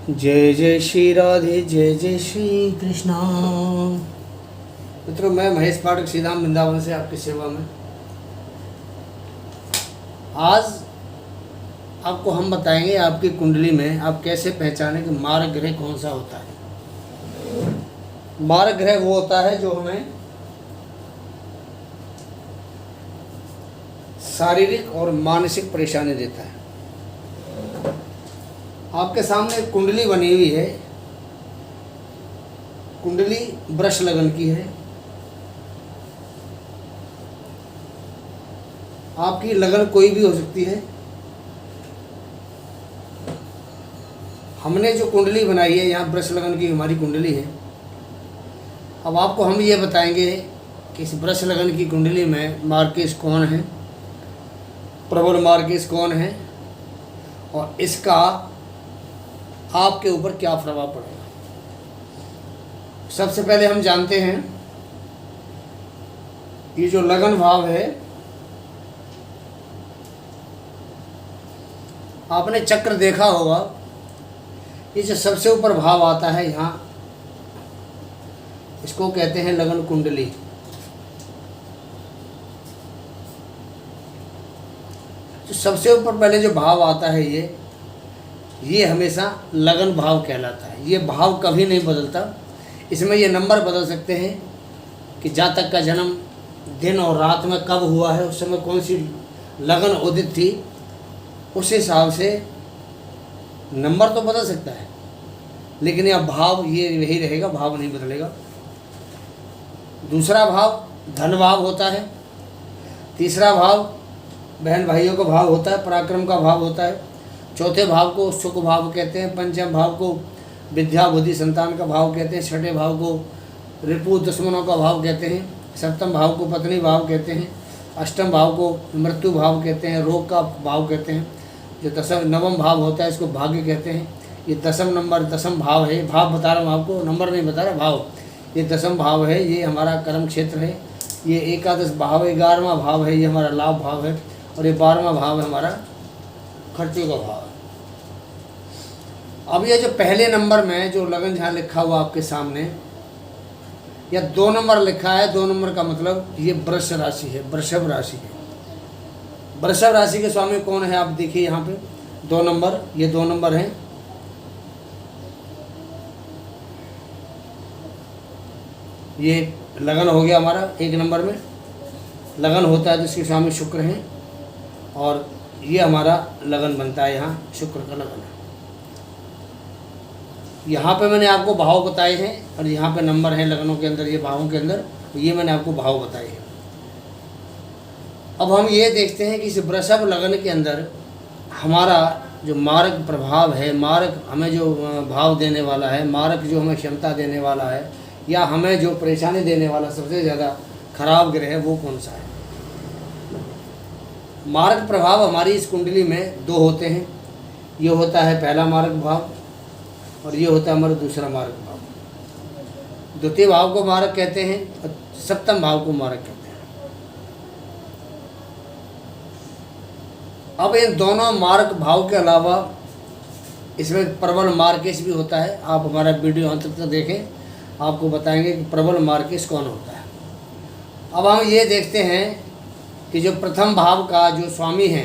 जय जय श्री राधे, जय जय श्री कृष्णा। मित्रों, मैं महेश पाठक श्रीधाम वृंदावन से आपकी सेवा में। आज आपको हम बताएंगे आपकी कुंडली में आप कैसे पहचानें कि मार्ग ग्रह कौन सा होता है। मार्ग ग्रह वो होता है जो हमें शारीरिक और मानसिक परेशानी देता है। आपके सामने एक कुंडली बनी हुई है। कुंडली वृष लगन की है। आपकी लगन कोई भी हो सकती है। हमने जो कुंडली बनाई है, यहाँ वृष लगन की हमारी कुंडली है। अब आपको हम ये बताएंगे कि इस वृष लगन की कुंडली में मार्केश कौन है, प्रबल मार्केश कौन है और इसका आपके ऊपर क्या प्रभाव पड़ेगा। सबसे पहले हम जानते हैं ये जो लगन भाव है, आपने चक्र देखा होगा। ये जो सबसे ऊपर भाव आता है यहाँ, इसको कहते हैं लगन कुंडली। जो सबसे ऊपर पहले जो भाव आता है ये हमेशा लगन भाव कहलाता है। ये भाव कभी नहीं बदलता। इसमें ये नंबर बदल सकते हैं कि जातक का जन्म दिन और रात में कब हुआ है, उस समय कौन सी लगन उदित थी, उस हिसाब से नंबर तो बदल सकता है, लेकिन यह भाव ये यही रहेगा, भाव नहीं बदलेगा। दूसरा भाव धन भाव होता है। तीसरा भाव बहन भाइयों का भाव होता है, पराक्रम का भाव होता है। चौथे भाव को सुख भाव कहते हैं। पंचम भाव को विद्या बुद्धि संतान का भाव कहते हैं। छठे भाव को रिपु दुश्मनों का भाव कहते हैं। सप्तम भाव को पत्नी भाव कहते हैं। अष्टम भाव को मृत्यु भाव कहते हैं, रोग का भाव कहते हैं। जो नवम भाव होता है इसको भाग्य कहते हैं। ये दसम भाव है। भाव बता रहा हूँ आपको, नंबर नहीं बता रहा, भाव। ये दसम भाव है, ये हमारा कर्म क्षेत्र है। ये एकादश भाव, 11वां भाव है, ये हमारा लाभ भाव है। और ये 12वां भाव है हमारा खर्चे का भाव। अब ये जो पहले नंबर में जो लगन जहाँ लिखा हुआ आपके सामने, या 2 नंबर लिखा है, 2 नंबर का मतलब ये वृष राशि है, वृषभ राशि है। वृषभ राशि के स्वामी कौन है आप देखिए यहाँ पे 2 नंबर, ये 2 नंबर हैं। ये लगन हो गया हमारा 1 नंबर में लगन होता है जिसके स्वामी शुक्र हैं, और ये हमारा लगन बनता है, यहाँ शुक्र का लगन है। यहाँ पे मैंने आपको भाव बताए हैं और यहाँ पे नंबर हैं लगनों के अंदर, ये भावों के अंदर, ये मैंने आपको भाव बताए हैं। अब हम ये देखते हैं कि इस वृषभ लगन के अंदर हमारा जो मार्ग प्रभाव है, मार्ग हमें जो भाव देने वाला है, मार्ग जो हमें क्षमता देने वाला है, या हमें जो परेशानी देने वाला सबसे ज़्यादा खराब ग्रह है, वो कौन सा है। मार्ग प्रभाव हमारी इस कुंडली में 2 होते हैं। ये होता है पहला मार्ग भाव और ये होता है हमारा दूसरा मार्ग भाव। द्वितीय भाव को मार्ग कहते हैं और सप्तम भाव को मार्ग कहते हैं। अब इन दोनों मार्ग भाव के अलावा इसमें प्रबल मार्केश भी होता है। आप हमारा वीडियो अंत तक देखें, आपको बताएंगे कि प्रबल मार्केश कौन होता है। अब हम ये देखते हैं कि जो प्रथम भाव का जो स्वामी है,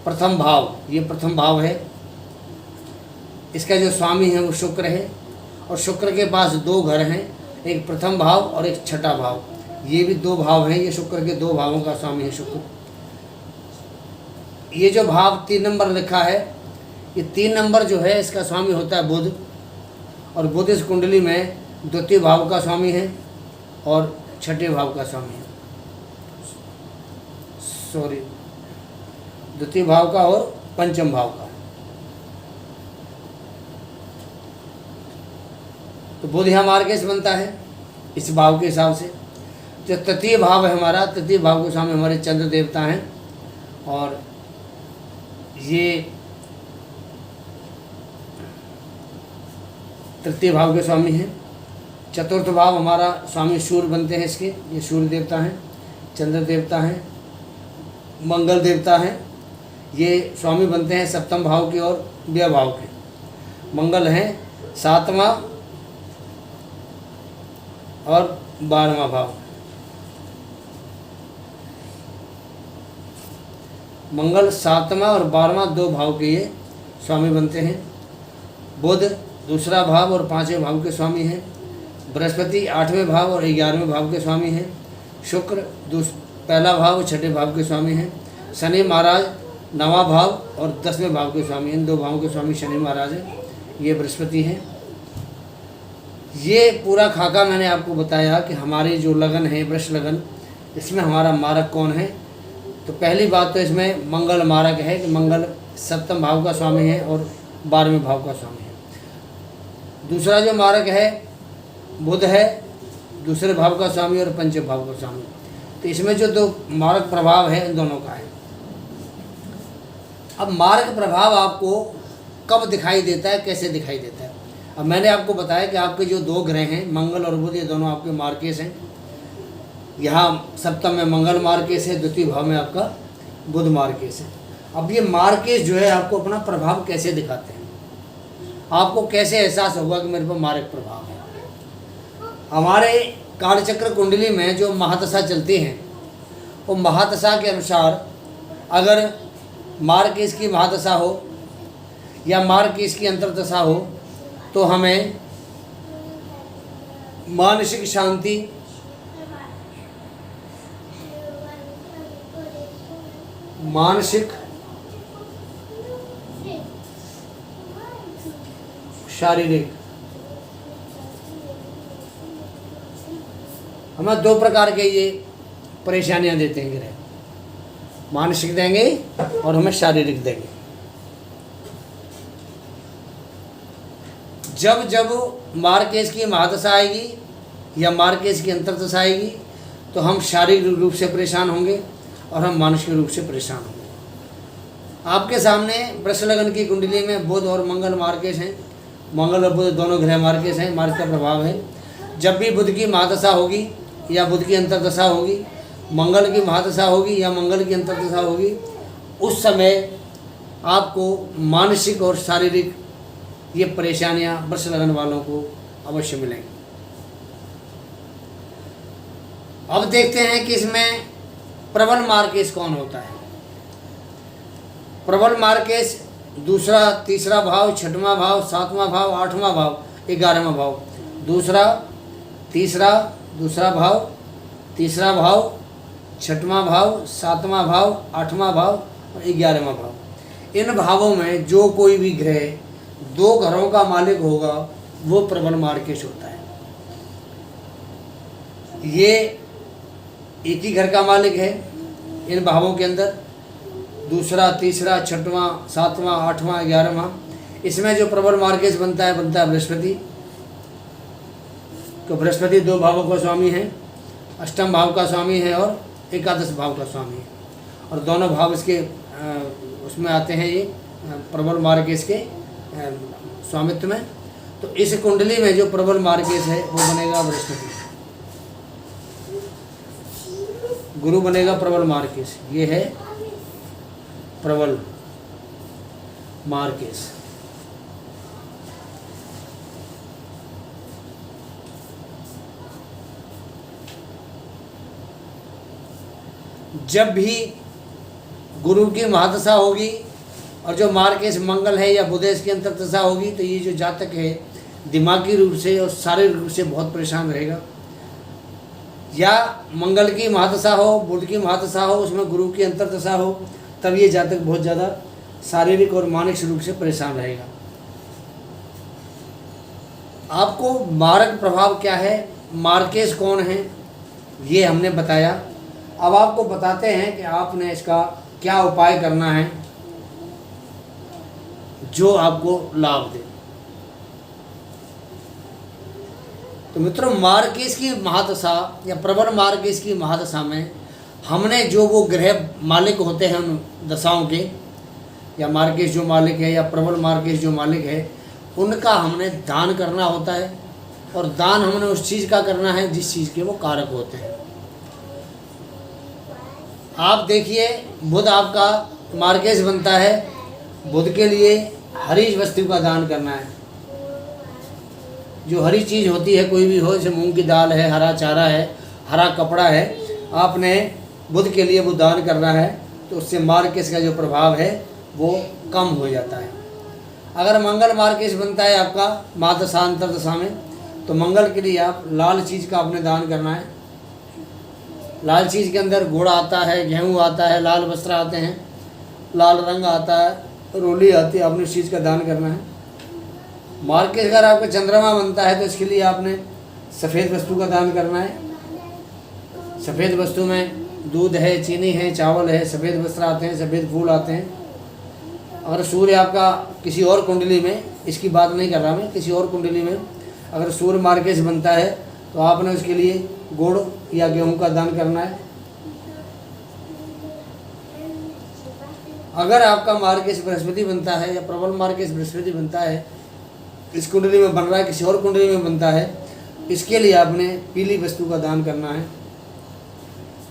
प्रथम भाव, ये प्रथम भाव है, इसका जो स्वामी है वो शुक्र है। और शुक्र के पास 2 घर हैं, एक प्रथम भाव और एक छठा भाव। ये भी 2 भाव हैं, ये शुक्र के 2 भावों का स्वामी है शुक्र। ये जो भाव 3 नंबर लिखा है, ये 3 नंबर जो है इसका स्वामी होता है बुध, और बुध इस कुंडली में द्वितीय भाव का स्वामी है और छठे भाव का स्वामी है। द्वितीय भाव का और पंचम भाव का। तो बुध यहाँ मार्केश बनता है इस भाव के हिसाब से। जो तृतीय भाव है हमारा, तृतीय भाव के स्वामी हमारे चंद्र देवता हैं, और ये तृतीय भाव के स्वामी हैं। चतुर्थ भाव हमारा स्वामी सूर्य बनते हैं इसके, ये सूर्य देवता हैं, चंद्र देवता हैं, मंगल देवता हैं। ये स्वामी बनते हैं सप्तम भाव के और व्यय भाव के। मंगल हैं 7वां और 12वां भाव। मंगल 7वां और 12वां 2 भाव के ये स्वामी बनते हैं। बुध दूसरा भाव और 5वें भाव के स्वामी हैं। बृहस्पति 8वें भाव और 11वें भाव के स्वामी हैं। शुक्र पहला भाव और 6ठे भाव के स्वामी हैं। शनि महाराज 9वां भाव और 10वें भाव के स्वामी। इन 2 भावों के स्वामी शनि महाराज हैं, ये बृहस्पति हैं। ये पूरा खाका मैंने आपको बताया कि हमारी जो लगन है वृष लगन, इसमें हमारा मारक कौन है। तो पहली बात तो इसमें मंगल मारक है कि मंगल 7वें भाव का स्वामी है और 12वें भाव का स्वामी है। दूसरा जो मारक है बुध है, दूसरे भाव का स्वामी और 5वें भाव का स्वामी। तो इसमें जो 2 मारक प्रभाव है इन दोनों का है। अब मारक प्रभाव आपको कब दिखाई देता है, कैसे दिखाई देता है। अब मैंने आपको बताया कि आपके जो 2 ग्रह हैं मंगल और बुध, ये दोनों आपके मार्केश हैं। यहाँ सप्तम में मंगल मार्केश है, द्वितीय भाव में आपका बुध मार्केश है। अब ये मार्केश जो है आपको अपना प्रभाव कैसे दिखाते हैं, आपको कैसे एहसास होगा कि मेरे पर मारक प्रभाव है। हमारे कालचक्र कुंडली में जो महादशा चलती हैं, वो महादशा के अनुसार अगर मार्केश की महादशा हो या मार्केश की अंतर्दशा हो तो हमें मानसिक शांति, मानसिक शारीरिक, हमें 2 प्रकार के ये परेशानियां देते हैं ग्रह। मानसिक देंगे और हमें शारीरिक देंगे। जब जब मार्केश की महादशा आएगी या मार्केश की अंतर्दशा आएगी तो हम शारीरिक रूप से परेशान होंगे और हम मानसिक रूप से परेशान होंगे। आपके सामने वृष लगन की कुंडली में बुध और मंगल मार्केश हैं। मंगल और बुध दोनों ग्रह मार्केश हैं, मार्ग का प्रभाव है। जब भी बुध की महादशा होगी या बुध की अंतर्दशा होगी, मंगल की महादशा होगी या मंगल की अंतर्दशा होगी, उस समय आपको मानसिक और शारीरिक ये परेशानियां वृष लगन वालों को अवश्य मिलेंगी। अब देखते हैं कि इसमें प्रबल मार्केश कौन होता है। प्रबल मार्केश दूसरा, तीसरा भाव, 6वां भाव, 7वां भाव, 8वां भाव, 11वां भाव। दूसरा, तीसरा, दूसरा भाव, तीसरा भाव, 6वां भाव, 7वां भाव, 8वां भाव और 11वां भाव। इन भावों में जो कोई भी ग्रह 2 घरों का मालिक होगा वो प्रबल मार्केश होता है। ये एक ही घर का मालिक है इन भावों के अंदर। दूसरा, तीसरा, 6वां, 7वां, 8वां, 11वां, इसमें जो प्रबल मार्केश बनता है बृहस्पति। तो बृहस्पति 2 भावों का स्वामी है, अष्टम भाव का स्वामी है और एकादश भाव का स्वामी है। और दोनों भाव इसके उसमें आते हैं, ये प्रबल मार्केश के स्वामित्व में। तो इस कुंडली में जो प्रबल मार्केश है वो बनेगा बृहस्पति, गुरु बनेगा प्रबल मार्केश। ये है प्रबल मार्केश। जब भी गुरु की महादशा होगी और जो मार्केश मंगल है या बुधेश की अंतर्दशा होगी तो ये जो जातक है दिमागी रूप से और शारीरिक रूप से बहुत परेशान रहेगा। या मंगल की महादशा हो, बुध की महादशा हो, उसमें गुरु की अंतर्दशा हो, तब ये जातक बहुत ज़्यादा शारीरिक और मानसिक रूप से परेशान रहेगा। आपको मारक प्रभाव क्या है, मार्केश कौन है, ये हमने बताया। अब आपको बताते हैं कि आपने इसका क्या उपाय करना है जो आपको लाभ दे। तो मित्रों, मार्केश की महादशा या प्रबल मार्केश की महादशा में हमने जो वो ग्रह मालिक होते हैं उन दशाओं के, या मार्केश जो मालिक है या प्रबल मार्केश जो मालिक है, उनका हमने दान करना होता है। और दान हमने उस चीज़ का करना है जिस चीज़ के वो कारक होते हैं। आप देखिए, बुध आपका मार्केश बनता है। बुध के लिए हरी वस्तु का दान करना है। जो हरी चीज़ होती है कोई भी हो, जैसे मूंग की दाल है, हरा चारा है, हरा कपड़ा है, आपने बुध के लिए वो दान करना है, तो उससे मार्केश का जो प्रभाव है वो कम हो जाता है। अगर मंगल मार्केश बनता है आपका माह दशा अंतर दशा में, तो मंगल के लिए आप लाल चीज़ का आपने दान करना है। लाल चीज़ के अंदर गुड़ आता है, गेहूँ आता है, लाल वस्त्र आते हैं, लाल रंग आता है, रोली आती है, आपने उस चीज़ का दान करना है। मार्केश अगर आपका चंद्रमा बनता है तो इसके लिए आपने सफ़ेद वस्तु का दान करना है। सफ़ेद वस्तु में दूध है, चीनी है, चावल है, सफ़ेद वस्त्र आते हैं, सफ़ेद फूल आते हैं। अगर सूर्य आपका किसी और कुंडली में, इसकी बात नहीं कर रहा मैं, किसी और कुंडली में अगर सूर्य मार्केश बनता है तो आपने उसके लिए गुड़ या गेहूं का दान करना है। अगर आपका मार्केश बृहस्पति बनता है या प्रबल मार्केश बृहस्पति बनता है, इस कुंडली में बन रहा है, किसी और कुंडली में बनता है, इसके लिए आपने पीली वस्तु का दान करना है।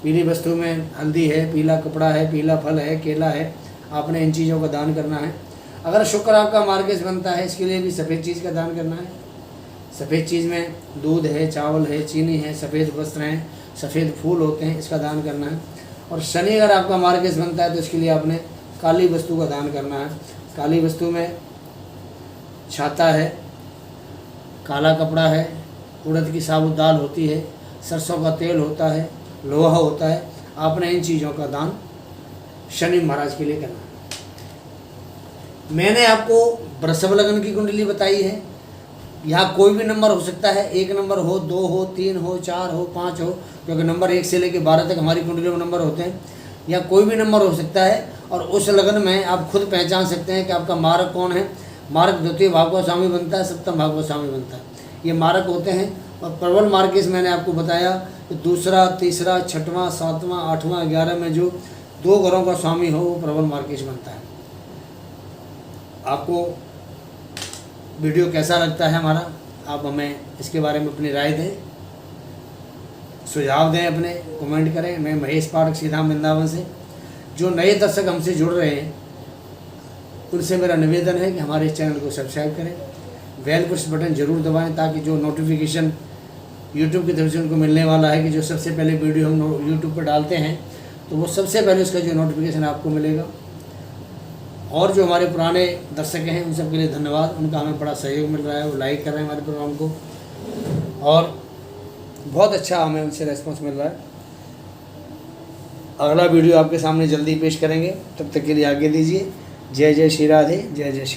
पीली वस्तु में हल्दी है, पीला कपड़ा है, पीला फल है, केला है, आपने इन चीज़ों का दान करना है। अगर शुक्र आपका मार्केश बनता है, इसके लिए भी सफ़ेद चीज़ का दान करना है। सफ़ेद चीज़ में दूध है, चावल है, चीनी है, सफ़ेद वस्त्र हैं, सफ़ेद फूल होते हैं, इसका दान करना है। और शनि अगर आपका मार्केश बनता है तो इसके लिए आपने काली वस्तु का दान करना है। काली वस्तु में छाता है, काला कपड़ा है, उड़द की साबुत दाल होती है, सरसों का तेल होता है, लोहा होता है, आपने इन चीज़ों का दान शनि महाराज के लिए करना है। मैंने आपको वृषभ लग्न की कुंडली बताई है। यहाँ कोई भी नंबर हो सकता है, 1 नंबर हो, 2 हो, 3 हो, 4 हो, 5 हो, क्योंकि नंबर 1 से लेकर 12 तक हमारी कुंडली में नंबर होते हैं। या कोई भी नंबर हो सकता है, और उस लग्न में आप खुद पहचान सकते हैं कि आपका मारक कौन है। मारक द्वितीय भाव का स्वामी बनता है, सप्तम भाव का स्वामी बनता है, ये मारक होते हैं। और प्रबल मार्केश मैंने आपको बताया कि दूसरा, तीसरा, छठवां, सातवां, आठवां, 11 में जो 2 घरों का स्वामी हो वो प्रबल मार्केश बनता है। आपको वीडियो कैसा लगता है हमारा, आप हमें इसके बारे में अपनी राय दें, सुझाव दें, अपने कमेंट करें। मैं महेश पाठक सीधाम वृंदावन से। जो नए दर्शक हमसे जुड़ रहे हैं उनसे मेरा निवेदन है कि हमारे इस चैनल को सब्सक्राइब करें, बेल पुश बटन ज़रूर दबाएं, ताकि जो नोटिफिकेशन यूट्यूब की तरफ से उनको मिलने वाला है कि जो सबसे पहले वीडियो हम यूट्यूब पर डालते हैं तो वो सबसे पहले उसका जो नोटिफिकेशन आपको मिलेगा। और जो हमारे पुराने दर्शक हैं उन सब के लिए धन्यवाद, उनका हमें बड़ा सहयोग मिल रहा है, वो लाइक कर रहे हैं हमारे प्रोग्राम को, और बहुत अच्छा हमें उनसे रेस्पॉन्स मिल रहा है। अगला वीडियो आपके सामने जल्दी पेश करेंगे, तब तक के लिए आगे दीजिए। जय जय श्री राधे, जय जय श्री।